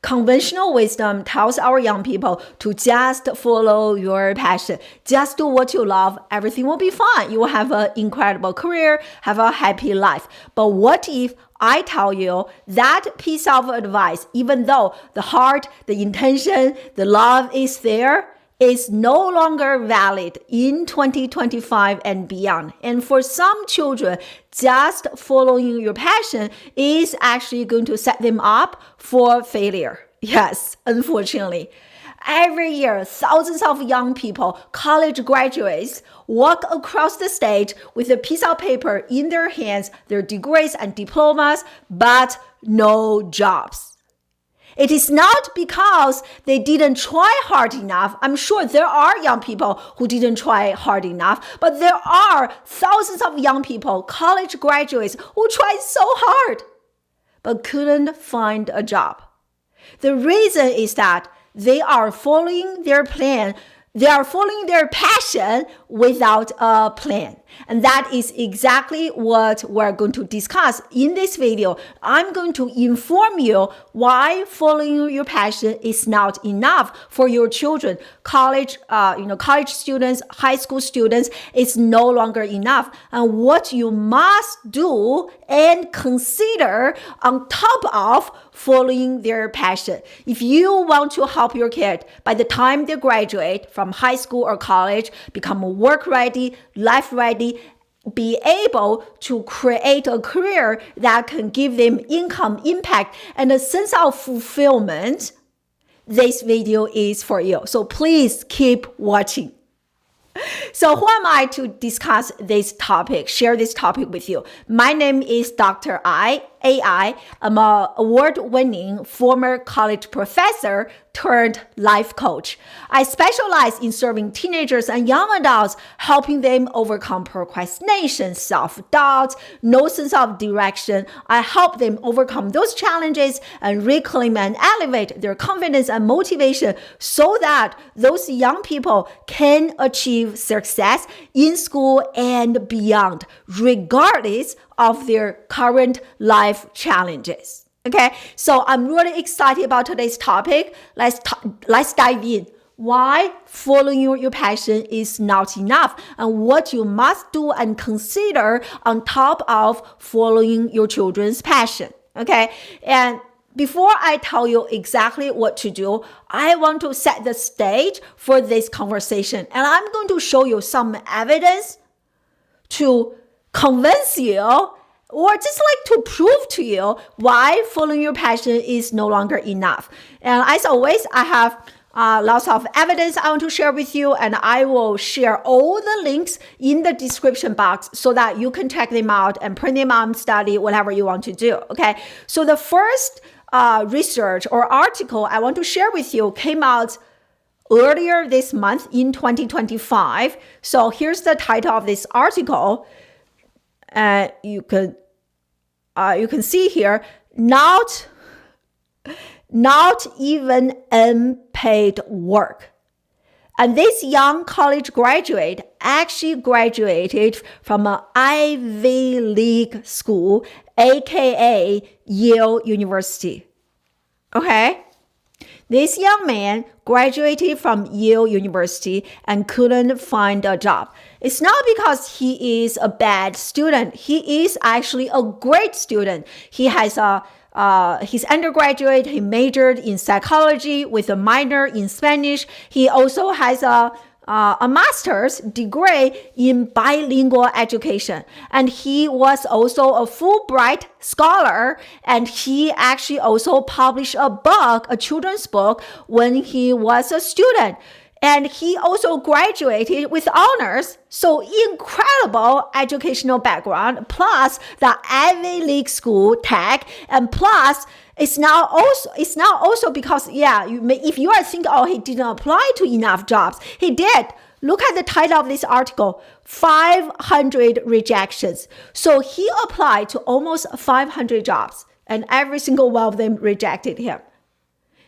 Conventional wisdom tells our young people to just follow your passion. Just do what you love. Everything will be fine. You will have an incredible career, have a happy life. But what if I tell you that piece of advice, even though the heart, the intention, the love is there, is no longer valid in 2025 and beyond. And for some children, just following your passion is actually going to set them up for failure. Yes, unfortunately. Every year, thousands of young people, college graduates, walk across the stage with a piece of paper in their hands, their degrees and diplomas, but no jobs. It is not because they didn't try hard enough. I'm sure there are young people who didn't try hard enough, but there are thousands of young people, college graduates, who tried so hard, but couldn't find a job. The reason is that they are following their plan. They are following their passion without a plan. And that is exactly what we're going to discuss in this video. I'm going to inform you why following your passion is not enough for your children. College students, high school students, is no longer enough. And what you must do and consider on top of following their passion. If you want to help your kid by the time they graduate from high school or college, become work ready, life ready, be able to create a career that can give them income, impact, and a sense of fulfillment, this video is for you. So please keep watching. So who am I to discuss this topic, share this topic with you? My name is Dr. AI. I'm an award-winning former college professor turned life coach. I specialize in serving teenagers and young adults, helping them overcome procrastination, self-doubt, no sense of direction. I help them overcome those challenges and reclaim and elevate their confidence and motivation so that those young people can achieve success in school and beyond, regardless of their current life challenges. Okay, so I'm really excited about today's topic. Let's dive in. Why following your passion is not enough and what you must do and consider on top of following your children's passion. Okay, and before I tell you exactly what to do, I want to set the stage for this conversation. And I'm going to show you some evidence to convince you or just like to prove to you why following your passion is no longer enough. And as always, I have lots of evidence I want to share with you, and I will share all the links in the description box so that you can check them out and print them out, study, whatever you want to do. Okay, so the first research or article I want to share with you came out earlier this month in 2025. So here's the title of this article. You can see here, not even unpaid work. And this young college graduate actually graduated from an Ivy League school, aka Yale University. Okay? This young man graduated from Yale University and couldn't find a job. It's not because he is a bad student. He is actually a great student. He has his undergraduate, he majored in psychology with a minor in Spanish. He also has a master's degree in bilingual education. And he was also a Fulbright scholar. And he actually also published a book, a children's book, when he was a student. And he also graduated with honors. So incredible educational background, plus the Ivy League school tag, and plus it's now also because, if you are thinking, he didn't apply to enough jobs, he did. Look at the title of this article, 500 rejections. So he applied to almost 500 jobs, and every single one of them rejected him.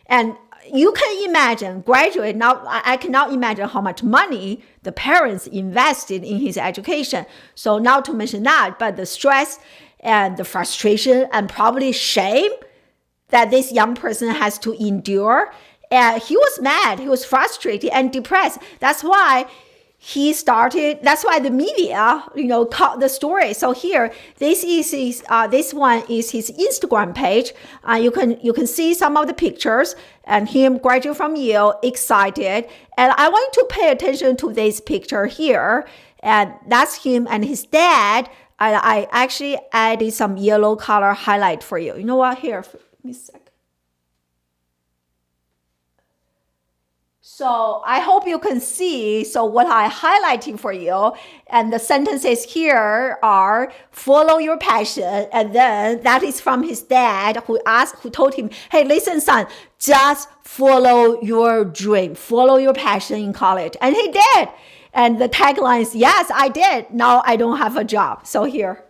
And you can imagine, graduate, now I cannot imagine how much money the parents invested in his education. So not to mention that, but the stress and the frustration and probably shame that this young person has to endure. And he was mad, he was frustrated and depressed. That's why the media, caught the story. So here, this one is his Instagram page. You can see some of the pictures and him graduate from Yale, excited. And I want you to pay attention to this picture here. And that's him and his dad. I actually added some yellow color highlight for you. You know what? Here, give me a sec. So I hope you can see. So what I highlighted for you, and the sentences here are follow your passion. And then that is from his dad who told him, hey, listen, son, just follow your dream, follow your passion in college. And he did. And the tagline is, yes, I did. Now I don't have a job. So here.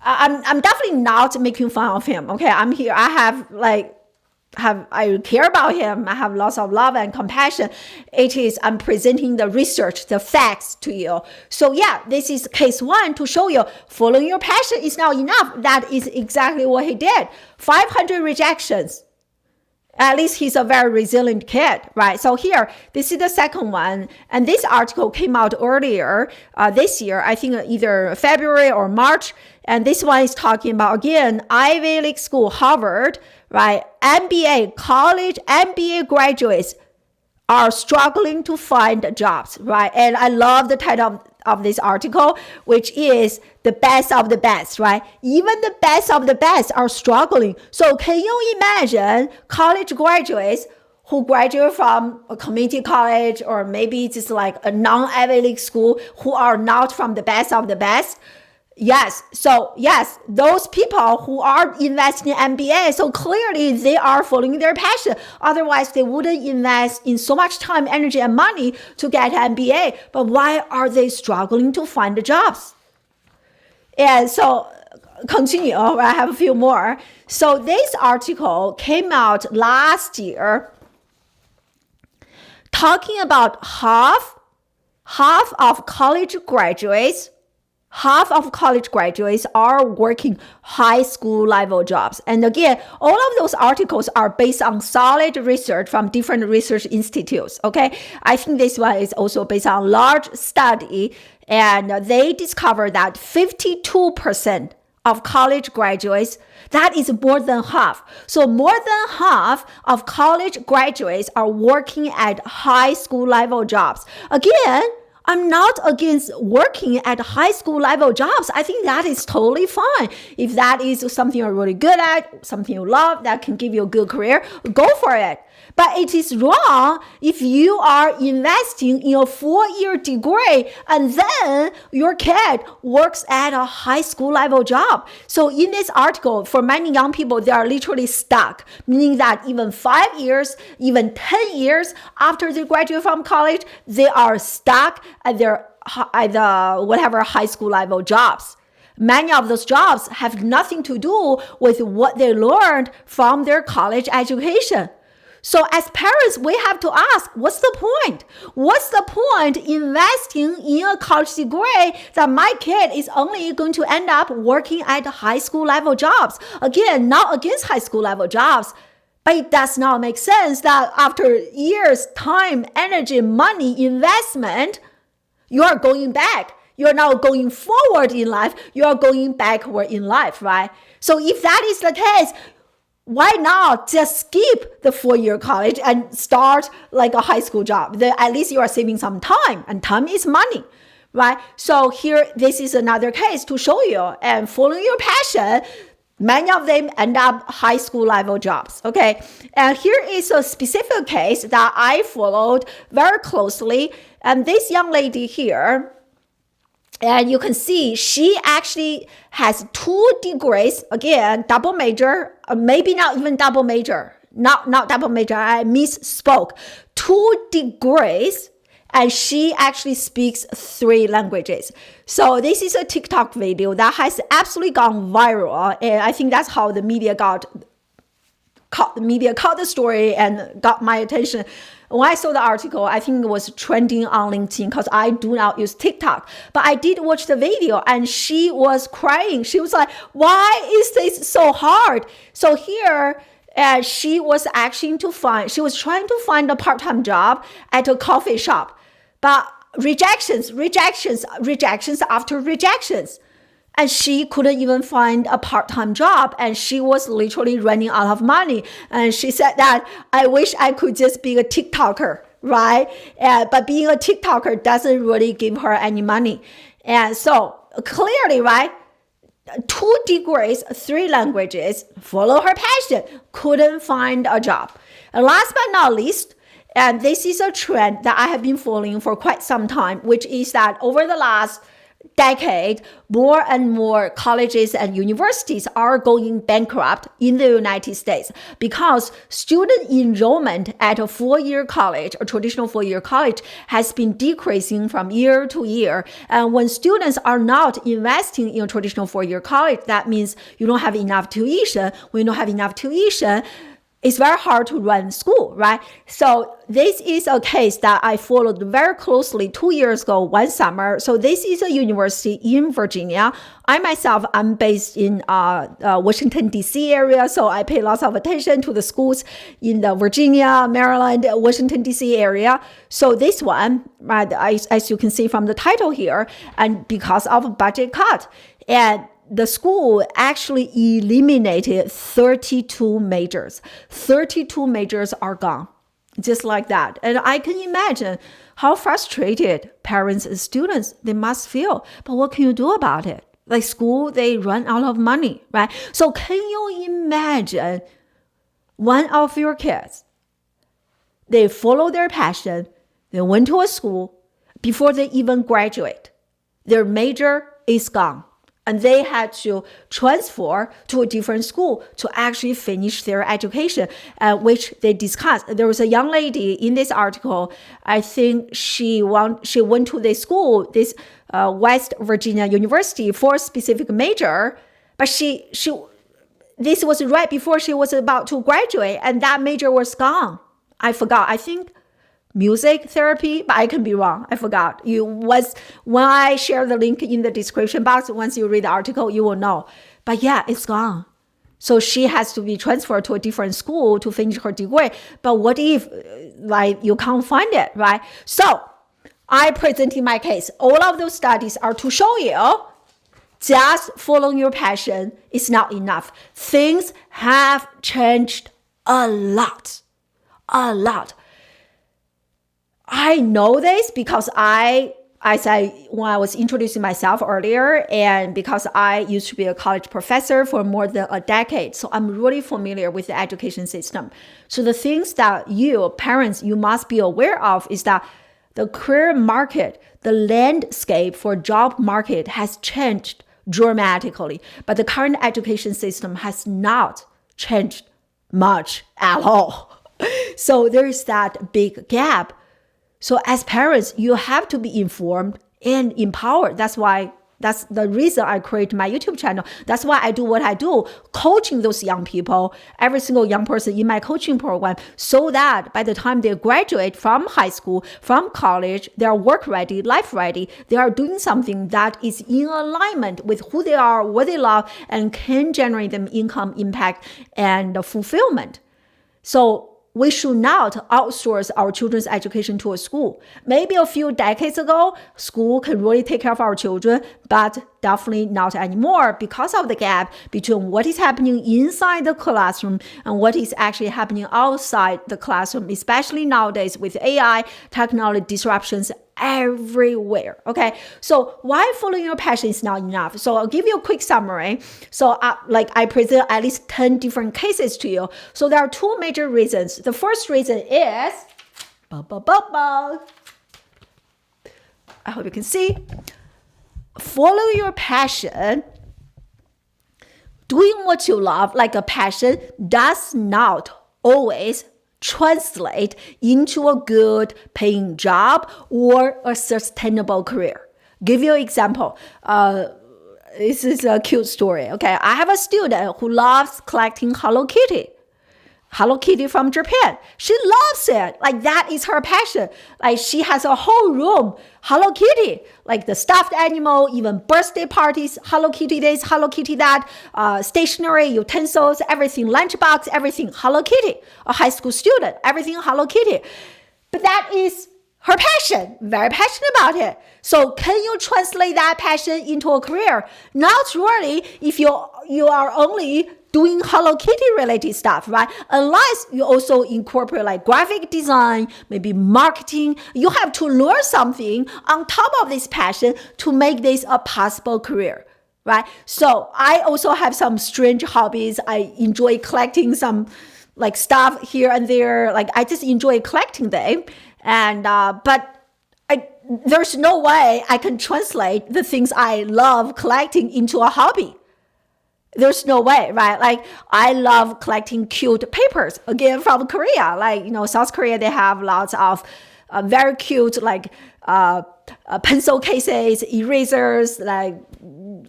I'm definitely not making fun of him. Okay, I'm here. I care about him. I have lots of love and compassion. I'm presenting the research, the facts to you. So yeah, this is case one to show you following your passion is not enough. That is exactly what he did. 500 rejections. At least he's a very resilient kid, right? So here, this is the second one. And this article came out earlier this year, I think either February or March. And this one is talking about, again, Ivy League school, Harvard, right? college MBA graduates are struggling to find jobs, right? And I love the title of this article, which is the best of the best, right? Even the best of the best are struggling. So can you imagine college graduates who graduate from a community college or maybe just like a non-Ivy League school who are not from the best of the best? Yes. So yes, those people who are investing in MBA, so clearly they are following their passion. Otherwise, they wouldn't invest in so much time, energy, and money to get an MBA. But why are they struggling to find the jobs? And so continue. I have a few more. So this article came out last year talking about half of college graduates are working high school level jobs. And again, all of those articles are based on solid research from different research institutes. Okay. I think this one is also based on large study, and they discovered that 52% of college graduates, that is more than half. So more than half of college graduates are working at high school level jobs. Again, I'm not against working at high school level jobs. I think that is totally fine. If that is something you're really good at, something you love, that can give you a good career, go for it. But it is wrong if you are investing in a 4-year degree and then your kid works at a high school level job. So in this article, for many young people, they are literally stuck, meaning that even 5 years, even 10 years after they graduate from college, they are stuck at the whatever high school level jobs. Many of those jobs have nothing to do with what they learned from their college education. So as parents, we have to ask, what's the point? What's the point investing in a college degree that my kid is only going to end up working at high school level jobs? Again, not against high school level jobs, but it does not make sense that after years, time, energy, money, investment, you are going back. You're now going forward in life. You're going backward in life, right? So if that is the case, why not just skip the 4-year college and start like a high school job? At least you are saving some time, and time is money, right? So here, this is another case to show you. And following your passion, many of them end up high school level jobs, okay? And here is a specific case that I followed very closely. And this young lady here, and you can see she actually has 2 degrees, again, double major, maybe not even double major, not double major, I misspoke, 2 degrees, and she actually speaks 3 languages. So this is a TikTok video that has absolutely gone viral, and I think that's how the media caught the story and got my attention. When I saw the article, I think it was trending on LinkedIn because I do not use TikTok. But I did watch the video and she was crying. She was like, why is this so hard? So here, she was trying to find a part-time job at a coffee shop. But rejections after rejections. And she couldn't even find a part-time job. And she was literally running out of money. And she said that, I wish I could just be a TikToker, right? But being a TikToker doesn't really give her any money. And so clearly, right? 2 degrees, 3 languages, follow her passion, couldn't find a job. And last but not least, and this is a trend that I have been following for quite some time, which is that over the last decade, more and more colleges and universities are going bankrupt in the United States because student enrollment at a 4-year college, a traditional 4-year college, has been decreasing from year to year. And when students are not investing in a traditional 4-year college, that means you don't have enough tuition. When you don't have enough tuition, it's very hard to run school, right? So this is a case that I followed very closely 2 years ago, one summer. So this is a university in Virginia. I'm based in Washington, D.C. area. So I pay lots of attention to the schools in the Virginia, Maryland, Washington, D.C. area. So this one, right, as you can see from the title here, and because of a budget cut, and the school actually eliminated 32 majors. 32 majors are gone, just like that. And I can imagine how frustrated parents and students, they must feel. But what can you do about it? Like school, they run out of money, right? So can you imagine one of your kids, they follow their passion, they went to a school, before they even graduate, their major is gone. And they had to transfer to a different school to actually finish their education, which they discussed. There was a young lady in this article. I think she went to this school, this West Virginia University, for a specific major, but this was right before she was about to graduate, and that major was gone. I forgot. I think music therapy, but I can be wrong. I forgot. When I share the link in the description box, once you read the article, you will know. But yeah, it's gone. So she has to be transferred to a different school to finish her degree. But what if, you can't find it, right? So I presented my case. All of those studies are to show you just following your passion is not enough. Things have changed a lot. I know this because when I was introducing myself earlier, and because I used to be a college professor for more than a decade, so I'm really familiar with the education system. So the things that parents, you must be aware of is that the career market, the landscape for job market has changed dramatically, but the current education system has not changed much at all. So there is that big gap. So as parents, you have to be informed and empowered. That's the reason I created my YouTube channel. That's why I do what I do, coaching those young people, every single young person in my coaching program, so that by the time they graduate from high school, from college, they are work ready, life ready. They are doing something that is in alignment with who they are, what they love, and can generate them income, impact, and fulfillment. So we should not outsource our children's education to a school. Maybe a few decades ago, school can really take care of our children, but definitely not anymore because of the gap between what is happening inside the classroom and what is actually happening outside the classroom, especially nowadays with AI, technology disruptions everywhere. Okay, so why following your passion is not enough? So I'll give you a quick summary. So I present at least 10 different cases to you. So there are 2 major reasons. The first reason is, I hope you can see, follow your passion. Doing what you love, like a passion, does not always translate into a good paying job or a sustainable career. Give you an example. This is a cute story. Okay, I have a student who loves collecting Hello Kitty. Hello Kitty from Japan. She loves it. Like that is her passion. Like she has a whole room, Hello Kitty, like the stuffed animal, even birthday parties, Hello Kitty this, Hello Kitty that, stationery, utensils, everything, lunchbox, everything, Hello Kitty. A high school student, everything Hello Kitty. But that is her passion, very passionate about it. So can you translate that passion into a career? Not really if you are only doing Hello Kitty related stuff, right? Unless you also incorporate like graphic design, maybe marketing. You have to learn something on top of this passion to make this a possible career, right? So I also have some strange hobbies. I enjoy collecting some like stuff here and there. Like I just enjoy collecting them. And, but there's no way I can translate the things I love collecting into a hobby. There's no way, right? Like I love collecting cute papers, again, from Korea. Like, South Korea, they have lots of very cute, like pencil cases, erasers, like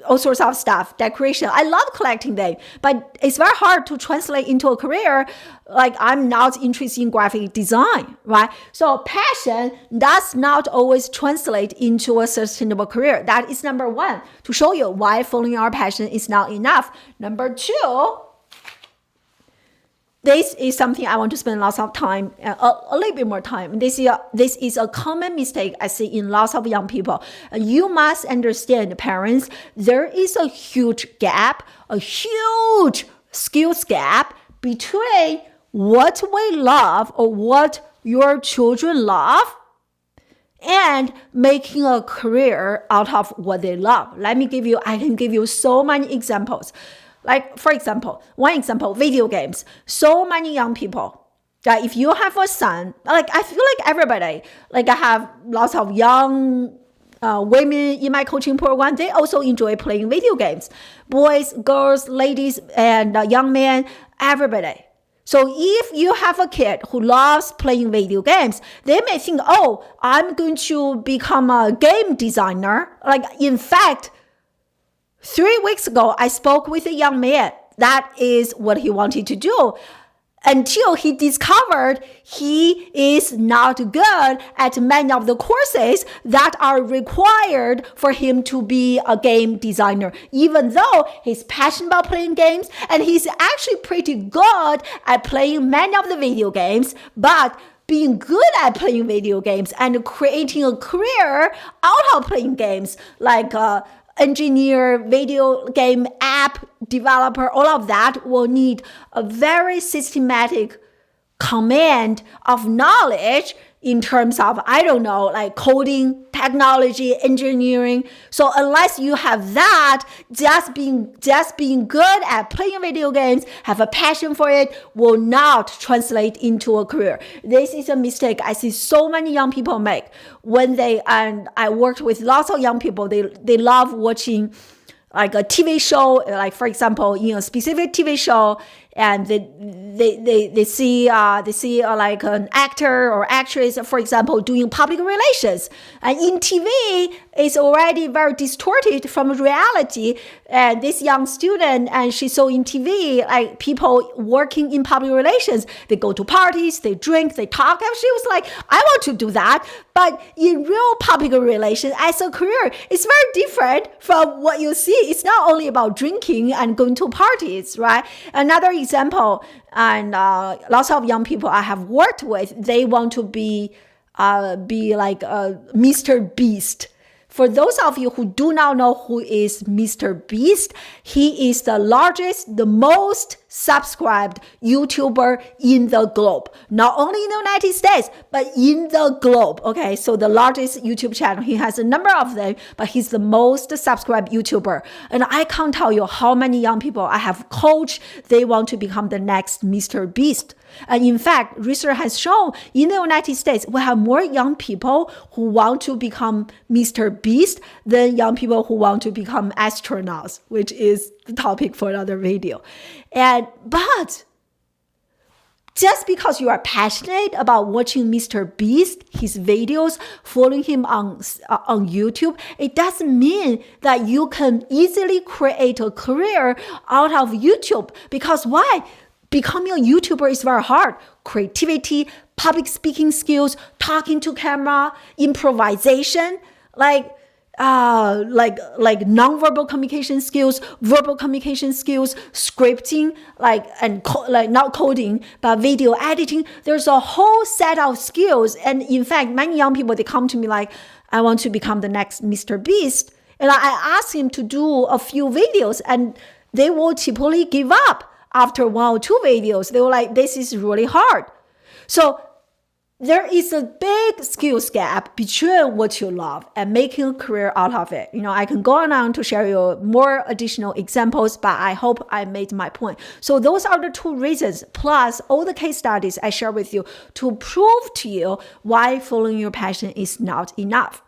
all sorts of stuff, decoration. I love collecting them, but it's very hard to translate into a career. Like I'm not interested in graphic design, right? So passion does not always translate into a sustainable career. That is number one, to show you why following our passion is not enough. Number two, this is something I want to spend lots of time, a little bit more time. This is a common mistake I see in lots of young people. You must understand, parents, there is a huge gap, a huge skills gap between what we love or what your children love and making a career out of what they love. I can give you so many examples. Like, for example, one example, video games. So many young people, that if you have a son, like I feel like everybody, like I have lots of young women in my coaching program, they also enjoy playing video games. Boys, girls, ladies, and young men, everybody. So if you have a kid who loves playing video games, they may think, oh, I'm going to become a game designer. Like, in fact, 3 weeks ago, I spoke with a young man. That is what he wanted to do until he discovered he is not good at many of the courses that are required for him to be a game designer, even though he's passionate about playing games and he's actually pretty good at playing many of the video games, but being good at playing video games and creating a career out of playing games, like engineer, video game app developer, all of that will need a very systematic command of knowledge in terms of, like coding, technology, engineering. So unless you have that, just being good at playing video games, have a passion for it, will not translate into a career. This is a mistake I see so many young people make and I worked with lots of young people. They love watching like a TV show, like for example, in a specific TV show, and they see like an actor or actress, for example, doing public relations, and in TV it's already very distorted from reality. And this young student, and she saw in TV like people working in public relations, they go to parties, they drink, they talk, and she was like, I want to do that. But in real public relations as a career, it's very different from what you see. It's not only about drinking and going to parties, right? Another example, and lots of young people I have worked with, they want to be like Mr. Beast. For those of you who do not know who is Mr. Beast, he is the largest, the most subscribed YouTuber in the globe. Not only in the United States, but in the globe. Okay, so the largest YouTube channel. He has a number of them, but he's the most subscribed YouTuber. And I can't tell you how many young people I have coached, they want to become the next Mr. Beast. And in fact, research has shown in the United States, we have more young people who want to become Mr. Beast than young people who want to become astronauts, which is the topic for another video. But just because you are passionate about watching Mr. Beast, his videos, following him on YouTube, it doesn't mean that you can easily create a career out of YouTube. Because why? becoming a YouTuber is very hard. Creativity, public speaking skills, talking to camera, improvisation, like nonverbal communication skills, verbal communication skills, scripting, not coding, but video editing. There's a whole set of skills. And in fact, many young people, they come to me like, I want to become the next Mr. Beast. And I ask him to do a few videos, and they will typically give up after 1 or 2 videos. They were like, this is really hard. So there is a big skills gap between what you love and making a career out of it. I can go on to share you more additional examples, but I hope I made my point. So those are the 2 reasons, plus all the case studies I share with you to prove to you why following your passion is not enough.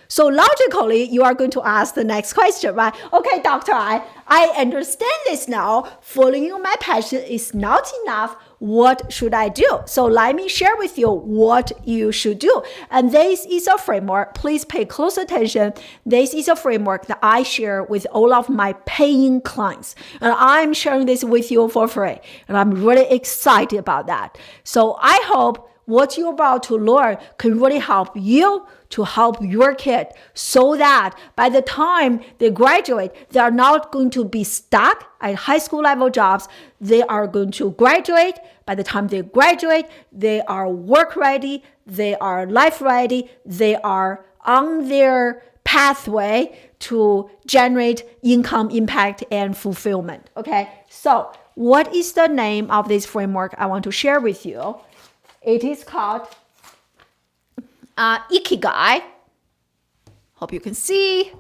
So logically, you are going to ask the next question, right? Okay, doctor, I understand this now. Following my passion is not enough. What should I do? So let me share with you what you should do. And this is a framework. Please pay close attention. This is a framework that I share with all of my paying clients. And I'm sharing this with you for free. And I'm really excited about that. So I hope what you're about to learn can really help you to help your kid, so that by the time they graduate, they are not going to be stuck at high school level jobs. They are going to graduate. By the time they graduate, they are work ready, they are life ready, they are on their pathway to generate income, impact, and fulfillment. Okay, so what is the name of this framework I want to share with you? It is called Ikigai. Hope you can see.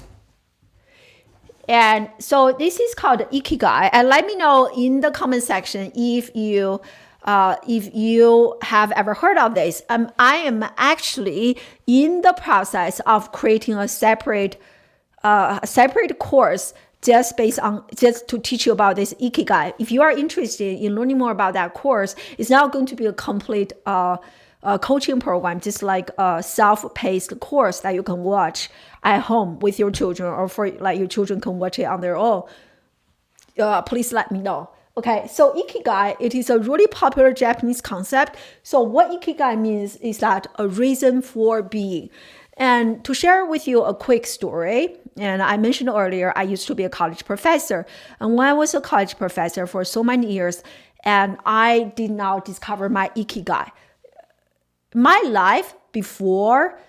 And so this is called Ikigai. And let me know in the comment section if you have ever heard of this. I am actually in the process of creating a separate course just to teach you about this Ikigai. If you are interested in learning more about that course, it's not going to be a complete coaching program, just like a self-paced course that you can watch at home with your children, or for like your children can watch it on their own. Please let me know. Okay, so Ikigai, it is a really popular Japanese concept. So what Ikigai means is that a reason for being. And to share with you a quick story, and I mentioned earlier, I used to be a college professor. And when I was a college professor for so many years, and I did not discover my Ikigai. My life before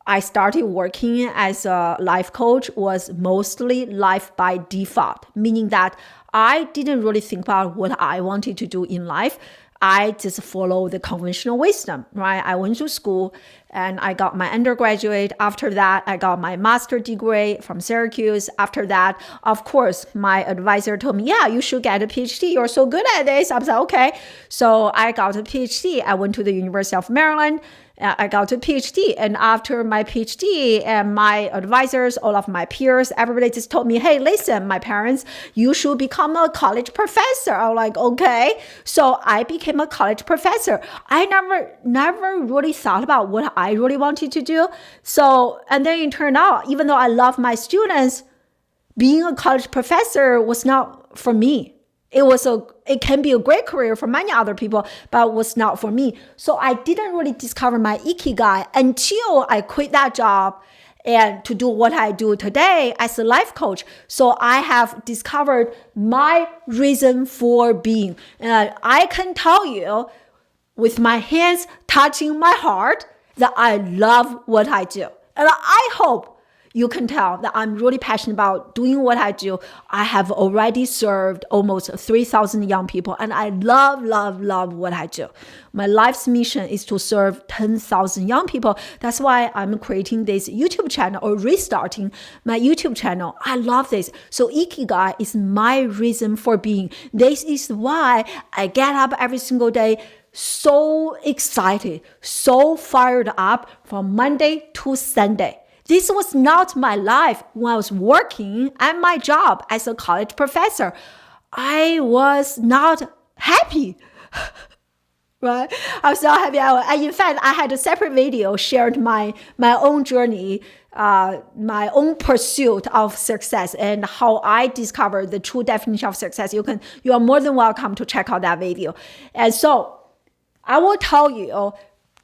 I started working as a life coach was mostly life by default, meaning that I didn't really think about what I wanted to do in life. I just follow the conventional wisdom, right? I went to school and I got my undergraduate. After that, I got my master's degree from Syracuse. After that, of course, my advisor told me, yeah, you should get a PhD. You're so good at this. I was like, okay. So I got a PhD. I went to the University of Maryland. I got a PhD. And after my PhD, and my advisors, all of my peers, everybody just told me, hey, listen, my parents, you should become a college professor. I was like, okay. So I became a college professor. I never really thought about what I really wanted to do. So, and then it turned out, even though I love my students, being a college professor was not for me. It can be a great career for many other people, but it was not for me. So I didn't really discover my Ikigai until I quit that job and to do what I do today as a life coach. So I have discovered my reason for being. And I can tell you with my hands touching my heart that I love what I do. And I hope you can tell that I'm really passionate about doing what I do. I have already served almost 3,000 young people, and I love what I do. My life's mission is to serve 10,000 young people. That's why I'm creating this YouTube channel, or restarting my YouTube channel. I love this. So Ikigai is my reason for being. This is why I get up every single day so excited, so fired up from Monday to Sunday. This was not my life when I was working at my job as a college professor. I was not happy, right? I was not happy. In fact, I had a separate video shared my own journey my own pursuit of success and how I discovered the true definition of success, you are more than welcome to check out that video. And so I will tell you,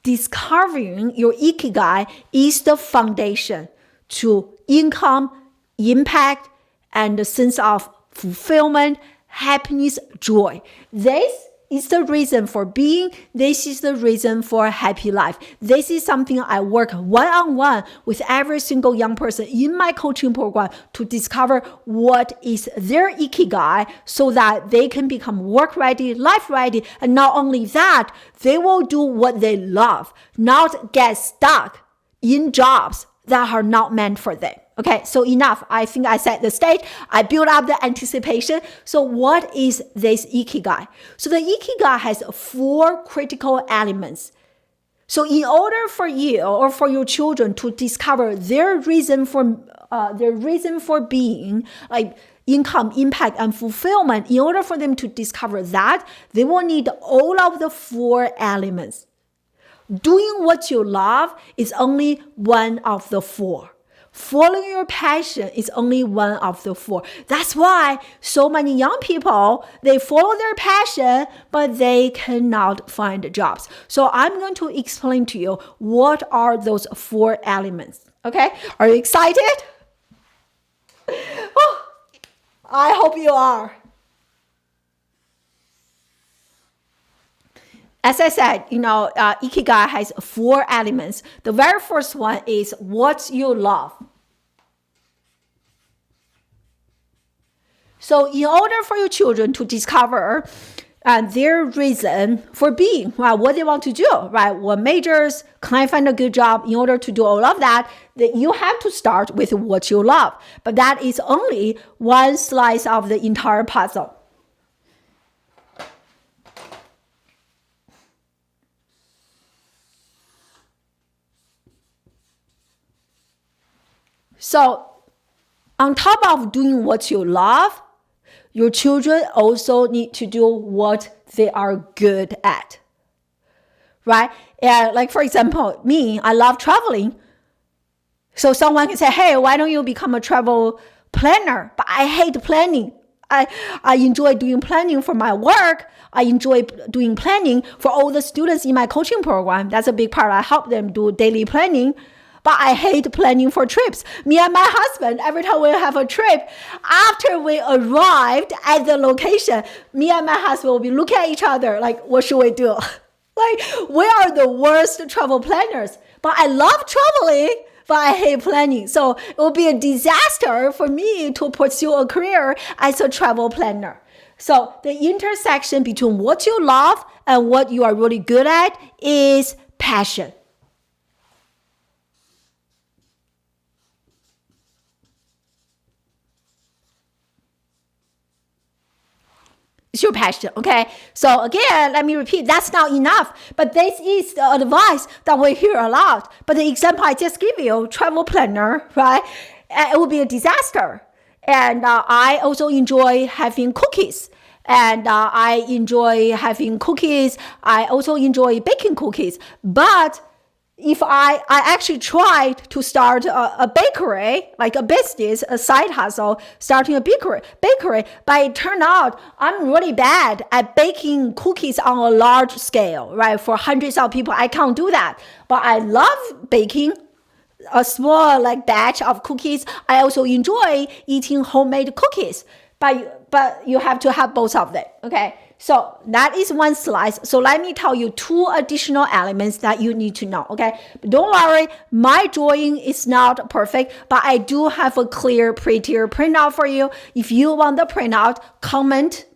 discovering your ikigai is the foundation to income, impact, and a sense of fulfillment, happiness, joy. This is the reason for being. This is the reason for a happy life. This is something I work one-on-one with every single young person in my coaching program to discover what is their ikigai so that they can become work ready, life ready. And not only that, they will do what they love, not get stuck in jobs that are not meant for them. Okay, so enough. I think I set the stage. I built up the anticipation. So what is this ikigai? So the ikigai has 4 critical elements. So in order for you or for your children to discover their reason for being, like income, impact, and fulfillment, in order for them to discover that, they will need all of the 4 elements. Doing what you love is only one of the 4. Following your passion is only one of the 4. That's why so many young people, they follow their passion, but they cannot find jobs. So I'm going to explain to you what are those 4 elements. Okay? Are you excited? Oh, I hope you are. As I said, ikigai has 4 elements. The very first one is what you love. So in order for your children to discover their reason for being, right, what they want to do, right, what majors, can I find a good job? In order to do all of that, you have to start with what you love. But that is only one slice of the entire puzzle. So on top of doing what you love, your children also need to do what they are good at, right? Like for example, me, I love traveling. So someone can say, hey, why don't you become a travel planner? But I hate planning. I enjoy doing planning for my work. I enjoy doing planning for all the students in my coaching program. That's a big part. I help them do daily planning. But I hate planning for trips. Me and my husband, every time we have a trip, after we arrived at the location, me and my husband will be looking at each other like, what should we do? Like, we are the worst travel planners. But I love traveling, but I hate planning. So it will be a disaster for me to pursue a career as a travel planner. So the intersection between what you love and what you are really good at is passion. It's your passion, okay? So again, let me repeat, that's not enough. But this is the advice that we hear a lot. But the example I just give you, travel planner, right? It would be a disaster. And I also enjoy having cookies. And I enjoy having cookies. I also enjoy baking cookies. But if I actually tried to start a bakery, like a business, a side hustle, starting a bakery, but it turned out I'm really bad at baking cookies on a large scale, right? For hundreds of people, I can't do that. But I love baking a small batch of cookies. I also enjoy eating homemade cookies. But you have to have both of them, okay? So that is one slice. So let me tell you 2 additional elements that you need to know, okay? But don't worry, my drawing is not perfect, but I do have a clear, prettier printout for you. If you want the printout, comment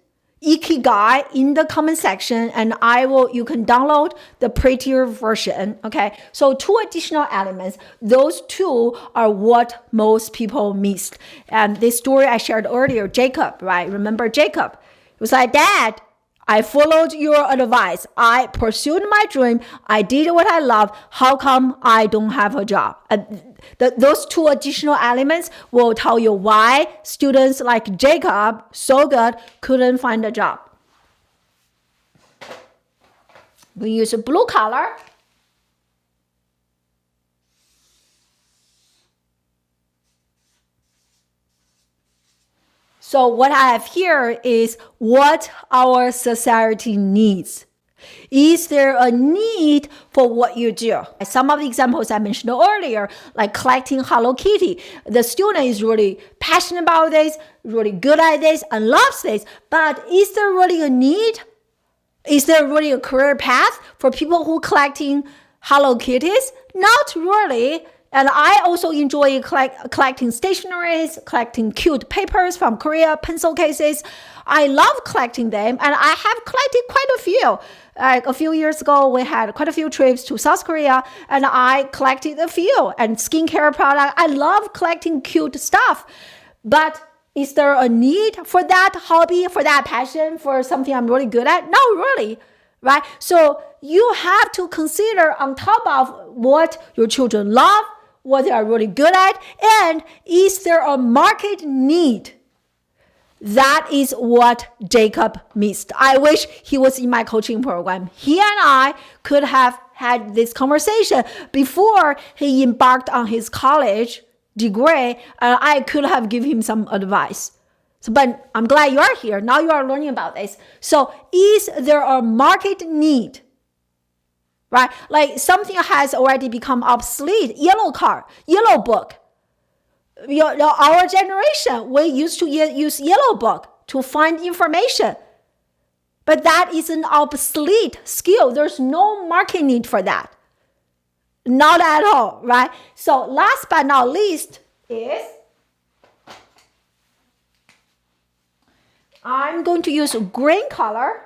Ikigai in the comment section and you can download the prettier version, okay? So 2 additional elements. Those 2 are what most people missed. And this story I shared earlier, Jacob, right? Remember Jacob? It was like, Dad, I followed your advice. I pursued my dream. I did what I love. How come I don't have a job? Those 2 additional elements will tell you why students like Jacob, so good, couldn't find a job. We use a blue color. So what I have here is what our society needs. Is there a need for what you do? Some of the examples I mentioned earlier, like collecting Hello Kitty. The student is really passionate about this, really good at this, and loves this. But is there really a need? Is there really a career path for people who are collecting Hello Kitties? Not really. And I also enjoy collecting stationeries, collecting cute papers from Korea, pencil cases. I love collecting them, and I have collected quite a few. Like a few years ago, we had quite a few trips to South Korea, and I collected a few. And skincare product, I love collecting cute stuff. But is there a need for that hobby, for that passion, for something I'm really good at? No, really. Right? So you have to consider on top of what your children love, what they are really good at, and is there a market need? That is what Jacob missed. I wish he was in my coaching program. He and I could have had this conversation before he embarked on his college degree, and I could have given him some advice. But I'm glad you are here. Now you are learning about this. So is there a market need? Right? Like something has already become obsolete. Yellow car, yellow book. Our generation, we used to use yellow book to find information. But that is an obsolete skill. There's no market need for that. Not at all, right? So last but not least is I'm going to use green color.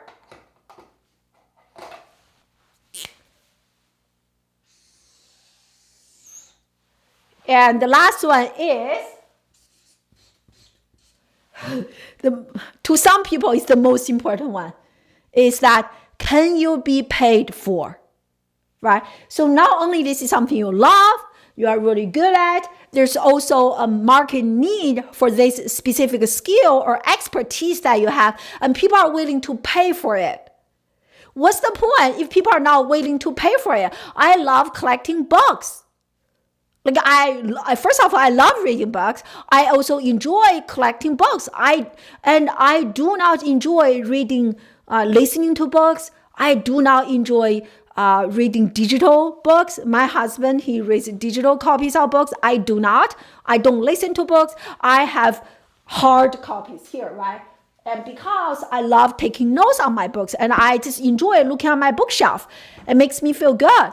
And the last one is, to some people, it's the most important one, is that can you be paid for, right? So not only this is something you love, you are really good at, there's also a market need for this specific skill or expertise that you have, and people are willing to pay for it. What's the point if people are not willing to pay for it? I love collecting books. Like first of all, I love reading books. I also enjoy collecting books. I do not enjoy listening to books. I do not enjoy reading digital books. My husband, he reads digital copies of books. I do not. I don't listen to books. I have hard copies here, right? And because I love taking notes on my books, and I just enjoy looking at my bookshelf, it makes me feel good.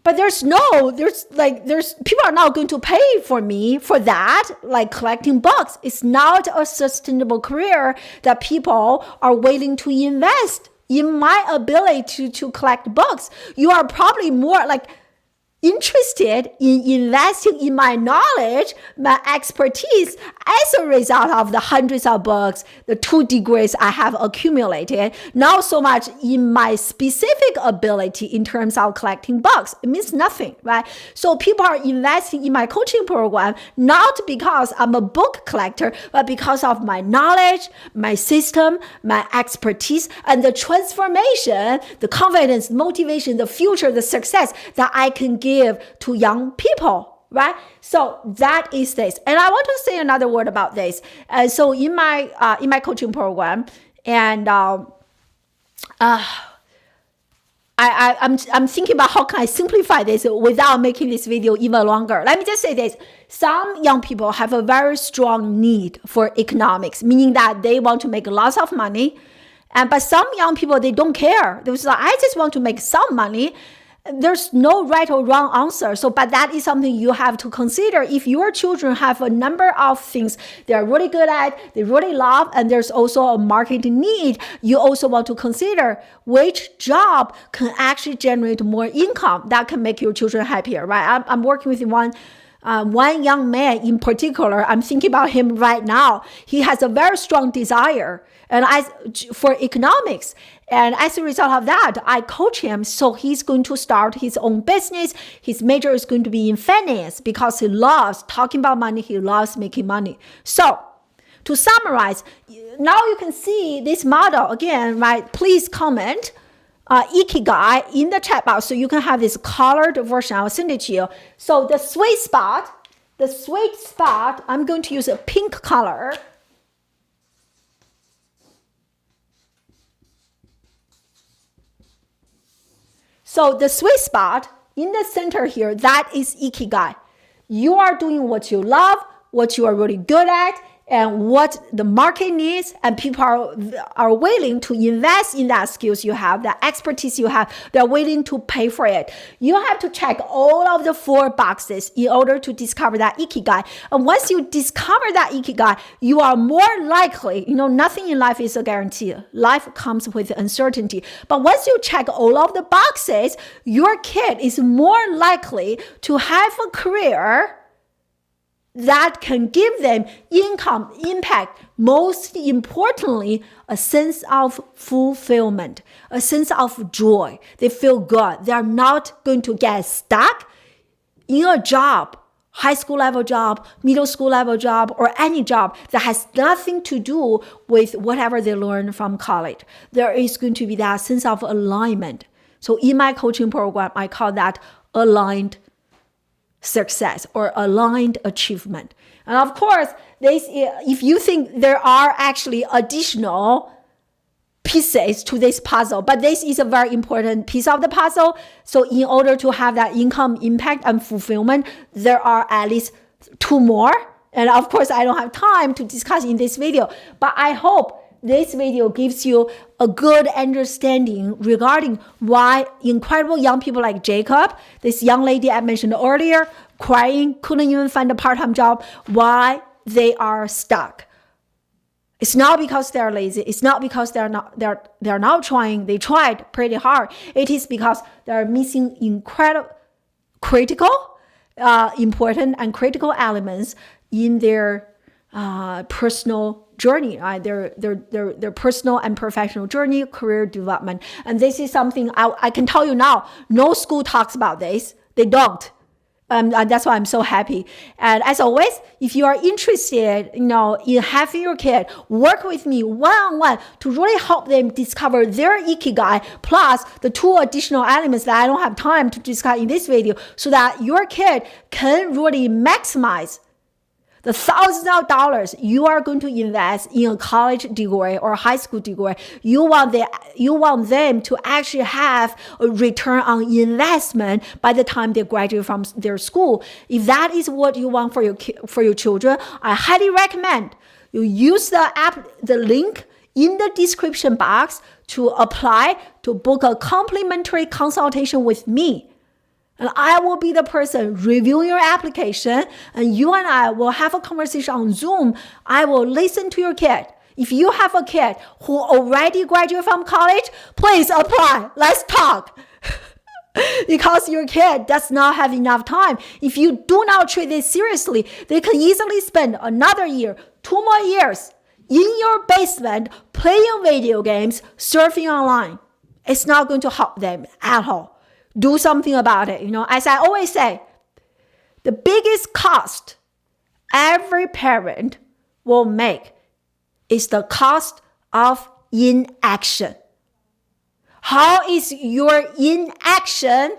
But there's people are not going to pay for me for that, like collecting books. It's not a sustainable career that people are willing to invest in my ability to collect books. You are probably more interested in investing in my knowledge, my expertise as a result of the hundreds of books, the 2 degrees I have accumulated, not so much in my specific ability in terms of collecting books. It means nothing, right? So people are investing in my coaching program, not because I'm a book collector, but because of my knowledge, my system, my expertise, and the transformation, the confidence, motivation, the future, the success that I can give to young people, right? So that is this. And I want to say another word about this. So in my coaching program, and I'm thinking about how can I simplify this without making this video even longer. Let me just say this. Some young people have a very strong need for economics, meaning that they want to make lots of money. But some young people, they don't care. They say, I just want to make some money. There's no right or wrong answer. But that is something you have to consider. If your children have a number of things they're really good at, they really love, and there's also a market need, you also want to consider which job can actually generate more income that can make your children happier, right? I'm working with one young man in particular. I'm thinking about him right now. He has a very strong desire for economics. And as a result of that, I coach him. So he's going to start his own business. His major is going to be in finance because he loves talking about money. He loves making money. So to summarize, now you can see this model again, right? Please comment Ikigai in the chat box so you can have this colored version. I'll send it to you. So the sweet spot, I'm going to use a pink color. So the sweet spot in the center here, that is Ikigai. You are doing what you love, what you are really good at, and what the market needs, and people are willing to invest in that skills you have, that expertise you have. They're willing to pay for it. You have to check all of the 4 boxes in order to discover that Ikigai. And once you discover that Ikigai, you are more likely, nothing in life is a guarantee. Life comes with uncertainty. But once you check all of the boxes, your kid is more likely to have a career that can give them income, impact, most importantly, a sense of fulfillment, a sense of joy. They feel good. They're not going to get stuck in a job, high school level job, middle school level job, or any job that has nothing to do with whatever they learn from college. There is going to be that sense of alignment. So in my coaching program, I call that aligned success or aligned achievement. And of course, if you think there are actually additional pieces to this puzzle, but this is a very important piece of the puzzle. So in order to have that income, impact, and fulfillment, there are at least 2 more. And of course, I don't have time to discuss in this video, but I hope this video gives you a good understanding regarding why incredible young people like Jacob, this young lady I mentioned earlier, crying, couldn't even find a part-time job, why they are stuck. It's not because they're lazy. It's not because they're not trying. They tried pretty hard. It is because they're missing important and critical elements in their personal journey, right? Their personal and professional journey, career development. And this is something I can tell you now, no school talks about this. They don't. And that's why I'm so happy. And as always, if you are interested, in having your kid work with me one-on-one to really help them discover their Ikigai, plus the 2 additional elements that I don't have time to discuss in this video, so that your kid can really maximize the thousands of dollars you are going to invest in a college degree or high school degree. You want them to actually have a return on investment by the time they graduate from their school. If that is what you want for your children, I highly recommend you use the link in the description box to apply to book a complimentary consultation with me. And I will be the person reviewing your application, and you and I will have a conversation on Zoom. I will listen to your kid. If you have a kid who already graduated from college, please apply. Let's talk. Because your kid does not have enough time. If you do not treat this seriously, they can easily spend another year, 2 more years in your basement playing video games, surfing online. It's not going to help them at all. Do something about it. As I always say, the biggest cost every parent will make is the cost of inaction. How is your inaction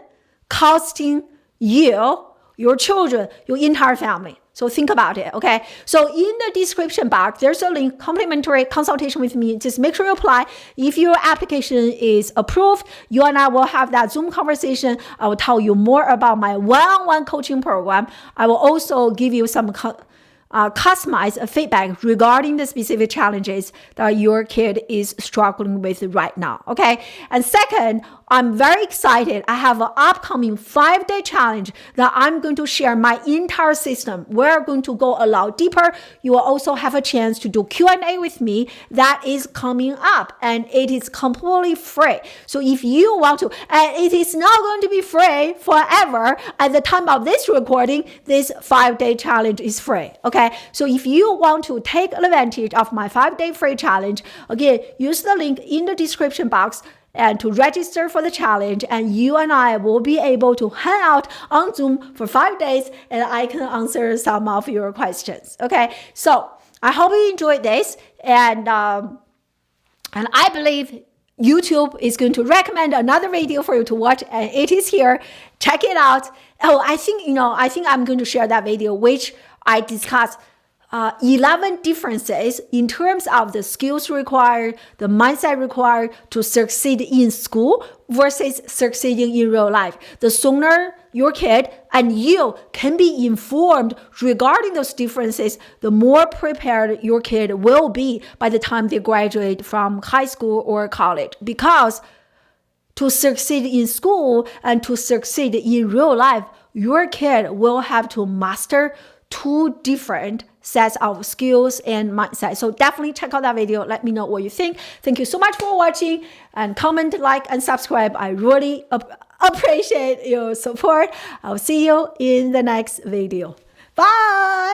costing you, your children, your entire family? So think about it, okay? So in the description box, there's a link, complimentary consultation with me. Just make sure you apply. If your application is approved, you and I will have that Zoom conversation. I will tell you more about my one-on-one coaching program. I will also give you some customized feedback regarding the specific challenges that your kid is struggling with right now, okay? And second, I'm very excited. I have an upcoming 5-day challenge that I'm going to share my entire system. We're going to go a lot deeper. You will also have a chance to do Q&A with me. That is coming up, and it is completely free. So if you want to, and it is not going to be free forever. At the time of this recording, this 5-day challenge is free, okay? So if you want to take advantage of my 5-day free challenge, again, use the link in the description box and to register for the challenge, and you and I will be able to hang out on Zoom for 5 days, and I can answer some of your questions. Okay, so I hope you enjoyed this, and I believe YouTube is going to recommend another video for you to watch, and it is here. Check it out. Oh, I think I'm going to share that video which I discussed 11 differences in terms of the skills required, the mindset required to succeed in school versus succeeding in real life. The sooner your kid and you can be informed regarding those differences, the more prepared your kid will be by the time they graduate from high school or college. Because to succeed in school and to succeed in real life, your kid will have to master two different sets of skills and mindset. So definitely check out that video. Let me know what you think. Thank you so much for watching, and comment, like, and subscribe. I really appreciate your support. I'll see you in the next video. Bye.